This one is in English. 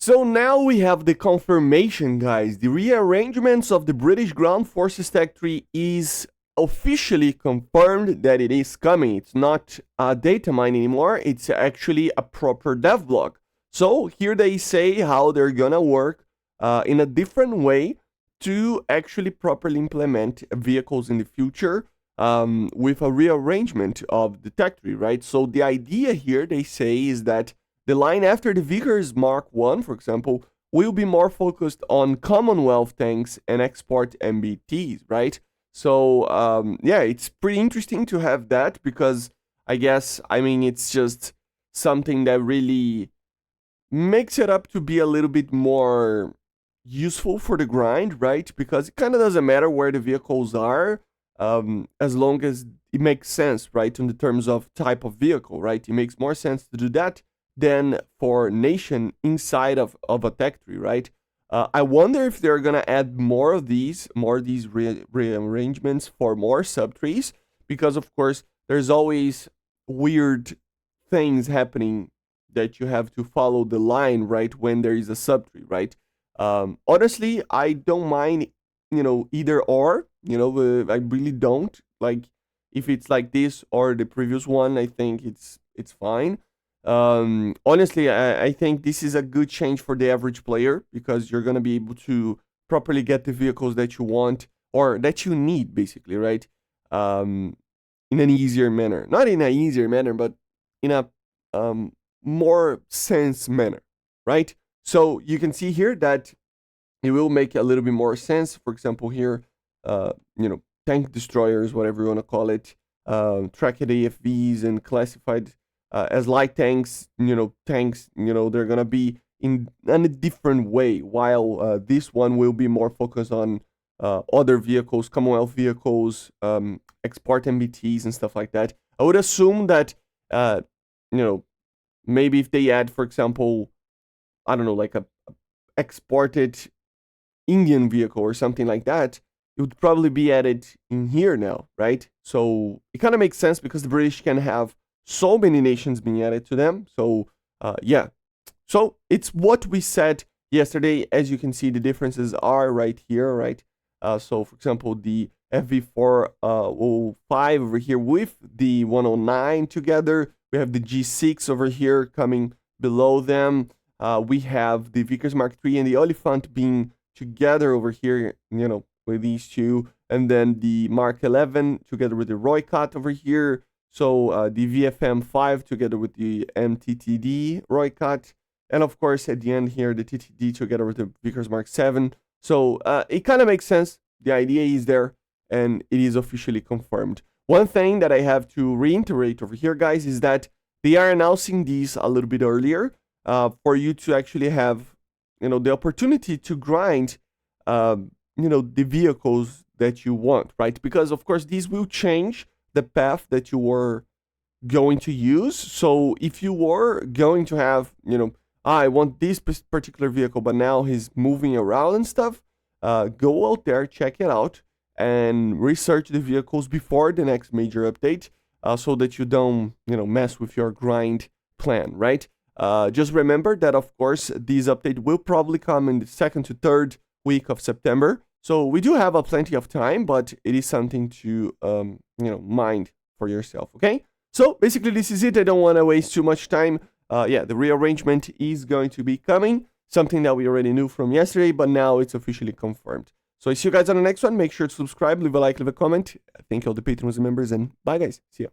So now we have the confirmation, guys. The rearrangements of the British Ground Forces Tech Tree is officially confirmed that it is coming. It's not a data mine anymore. It's actually a proper dev block. So here they say how they're gonna work in a different way to actually properly implement vehicles in the future with a rearrangement of the tech tree, right? So the idea here, they say, is that the line after the Vickers Mark I, for example, will be more focused on Commonwealth tanks and export MBTs, right? So, yeah, it's pretty interesting to have that because I mean, it's just something that really makes it up to be a little bit more useful for the grind, right? Because it kind of doesn't matter where the vehicles are, as long as it makes sense, right? In the terms of type of vehicle, right? It makes more sense to do that than for nation inside of a tech tree, right? I wonder if they're gonna add more of these rearrangements for more subtrees, because of course there's always weird things happening that you have to follow the line, right, when there is a subtree, right? Honestly, I don't mind, either or, I really don't. Like, if it's like this or the previous one, I think it's fine. Honestly, I think this is a good change for the average player because you're gonna be able to properly get the vehicles that you want or that you need, basically, right? In an easier manner, not in an easier manner, but in a more sense manner, right? So you can see here that it will make a little bit more sense. For example, here, tank destroyers, whatever you want to call it, tracked AFVs and classified as light tanks, they're gonna be in a different way. While this one will be more focused on other vehicles, Commonwealth vehicles, export MBTs and stuff like that. I would assume that, maybe if they add, for example, I don't know, like a exported Indian vehicle or something like that, it would probably be added in here now, right? So it kind of makes sense because the British can have so many nations being added to them. So yeah, so it's what we said yesterday. As you can see, the differences are right here, right? So for example, the FV405 over here with the 109 together. We have the G6 over here coming below them. We have the Vickers Mark III and the Oliphant being together over here, with these two. And then the Mark 11 together with the Roycott over here. So the VFM5 together with the MTTD Roycott. And of course, at the end here, the TTD together with the Vickers Mark 7. So it kind of makes sense. The idea is there, and it is officially confirmed. One thing that I have to reiterate over here, guys, is that they are announcing these a little bit earlier for you to actually have, the opportunity to grind, the vehicles that you want, right? Because, of course, these will change the path that you were going to use. So if you were going to have, I want this particular vehicle, but now he's moving around and stuff, go out there, check it out, and research the vehicles before the next major update, so that you don't, mess with your grind plan, right? Just remember that, of course, this update will probably come in the 2nd to 3rd week of September. So we do have plenty of time, but it is something to, mind for yourself, okay? So basically, this is it. I don't want to waste too much time. Yeah, the rearrangement is going to be coming, something that we already knew from yesterday, but now it's officially confirmed. So I see you guys on the next one. Make sure to subscribe, leave a like, leave a comment. Thank you all the patrons and members, and bye, guys. See ya.